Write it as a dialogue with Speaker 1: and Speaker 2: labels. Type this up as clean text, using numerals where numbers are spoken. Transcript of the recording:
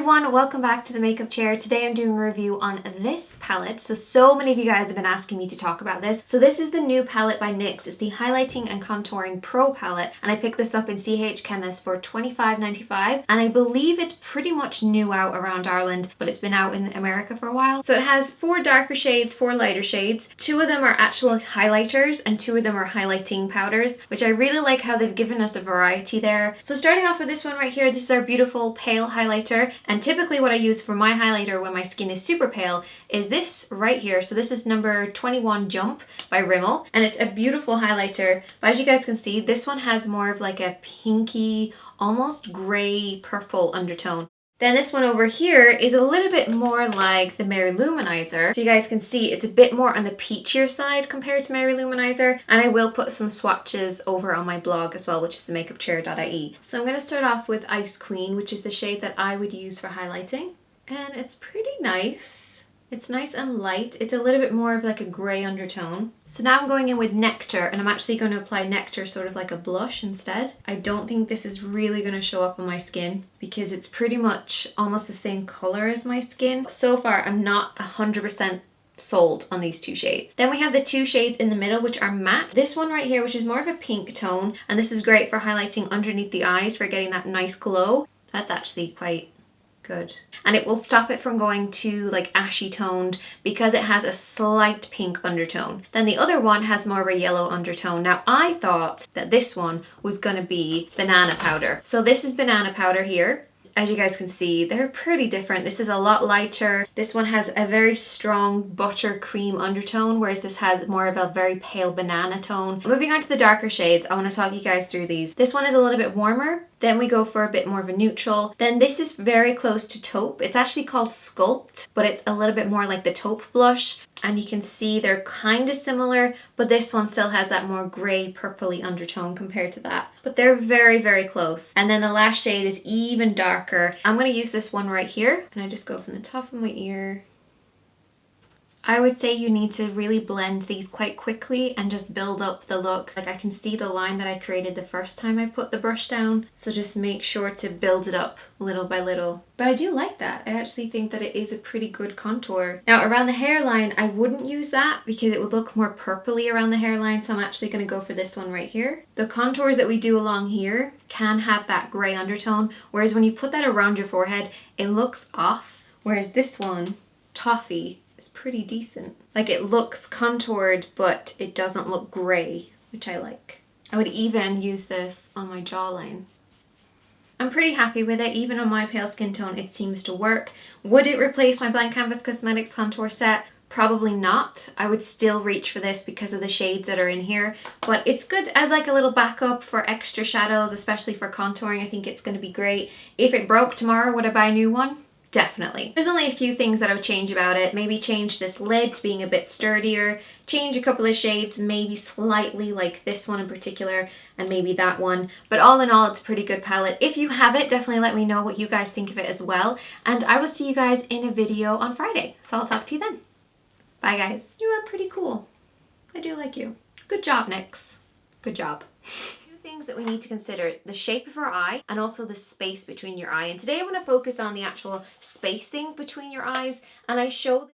Speaker 1: everyone, welcome back to the makeup chair. Today I'm doing a review on this palette. So many of you guys have been asking me to talk about this. So this is the new palette by NYX. It's the Highlighting and Contouring Pro palette, and I picked this up in CH Chemist for $25.95, and I believe it's pretty much new out around Ireland, but it's been out in America for a while. So it has 4 darker shades, 4 lighter shades. 2 of them are actual highlighters and 2 of them are highlighting powders, which I really like how they've given us a variety there. So starting off with this one right here, this is our beautiful pale highlighter. And typically what I use for my highlighter when my skin is super pale is this right here. So this is number 21 Jump by Rimmel, and it's a beautiful highlighter. But as you guys can see, this one has more of like a pinky, almost gray purple undertone. Then this one over here is a little bit more like the Mary Luminizer. So you guys can see it's a bit more on the peachier side compared to Mary Luminizer. And I will put some swatches over on my blog as well, which is TheMakeupChair.ie. So I'm going to start off with Ice Queen, which is the shade that I would use for highlighting. And it's pretty nice. It's nice and light. It's a little bit more of like a grey undertone. So now I'm going in with Nectar, and I'm actually going to apply Nectar sort of like a blush instead. I don't think this is really going to show up on my skin because it's pretty much almost the same colour as my skin. So far, I'm not 100% sold on these 2 shades. Then we have the 2 shades in the middle, which are matte. This one right here, which is more of a pink tone, and this is great for highlighting underneath the eyes for getting that nice glow. That's actually quite good. And it will stop it from going too like ashy toned because it has a slight pink undertone. Then the other one has more of a yellow undertone. Now I thought that this one was going to be banana powder. So this is banana powder here. As you guys can see, they're pretty different. This is a lot lighter. This one has a very strong buttercream undertone, whereas this has more of a very pale banana tone. Moving on to the darker shades, I want to talk you guys through these. This one is a little bit warmer. Then we go for a bit more of a neutral. Then this is very close to taupe. It's actually called Sculpt, but it's a little bit more like the taupe blush. And you can see they're kind of similar, but this one still has that more grey purpley undertone compared to that. But they're very, very close. And then the last shade is even darker. I'm going to use this one right here. And I just go from the top of my ear. I would say you need to really blend these quite quickly and just build up the look. Like I can see the line that I created the first time I put the brush down. So just make sure to build it up little by little. But I do like that. I actually think that it is a pretty good contour. Now around the hairline, I wouldn't use that because it would look more purpley around the hairline. So I'm actually going to go for this one right here. The contours that we do along here can have that grey undertone. Whereas when you put that around your forehead, it looks off. Whereas this one, Toffee, is pretty decent. Like it looks contoured, but it doesn't look grey, which I like. I would even use this on my jawline. I'm pretty happy with it. Even on my pale skin tone, it seems to work. Would it replace my Blank Canvas Cosmetics contour set? Probably not. I would still reach for this because of the shades that are in here, but it's good as like a little backup for extra shadows, especially for contouring. I think it's going to be great. If it broke tomorrow, would I buy a new one? Definitely. There's only a few things that I would change about it. Maybe change this lid to being a bit sturdier, change a couple of shades, maybe slightly like this one in particular, and maybe that one. But all in all, it's a pretty good palette. If you have it, definitely let me know what you guys think of it as well. And I will see you guys in a video on Friday. So I'll talk to you then. Bye guys. You are pretty cool. I do like you. Good job, NYX. Good job. Things that we need to consider: the shape of our eye and also the space between your eye. And today I want to focus on the actual spacing between your eyes, and I show